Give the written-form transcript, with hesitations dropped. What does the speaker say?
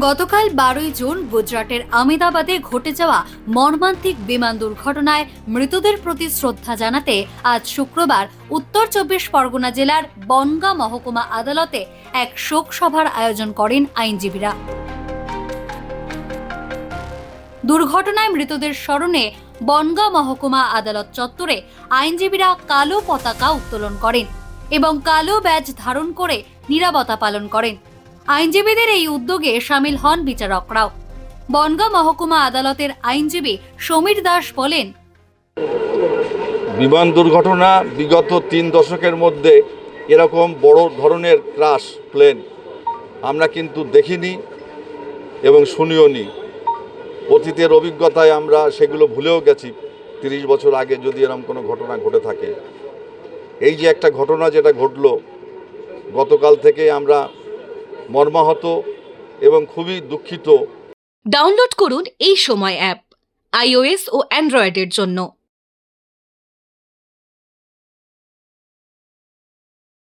গতকাল 12ই জুন গুজরাটের আহমেদাবাদে ঘটে যাওয়া মর্মান্তিক বিমান দুর্ঘটনায় মৃতদের প্রতি শ্রদ্ধা জানাতে আজ শুক্রবার উত্তর 24 পরগনা জেলার বনগাঁ মহকুমা আদালতে এক শোক সভার আয়োজন করেন আইনজীবীরা। দুর্ঘটনায় মৃতদের স্মরণে বনগাঁ মহকুমা আদালত চত্বরে আইনজীবীরা কালো পতাকা উত্তোলন করেন এবং কালো ব্যাজ ধারণ করে নীরবতা পালন করেন। আইনজীবীদের এই উদ্যোগে সামিল হন বিচারকরাও। বনগাঁ মহকুমা আদালতের আইনজীবী সমীর দাস বলেন, বিমান দুর্ঘটনা বিগত 3 দশকের মধ্যে এরকম বড় ধরনের ক্রাশ প্লেন আমরা কিন্তু দেখিনি এবং শুনিও নি। অতীতের অভিজ্ঞতায় আমরা সেগুলো ভুলেও গেছি। 30 বছর আগে যদি এরকম কোনো ঘটনা ঘটে থাকে, এই যে একটা ঘটনা যেটা ঘটলো গতকাল থেকে আমরা মর্মাহত এবং খুবই দুঃখিত। ডাউনলোড করুন এই সময় অ্যাপ iOS ও অ্যান্ড্রয়েডের জন্য।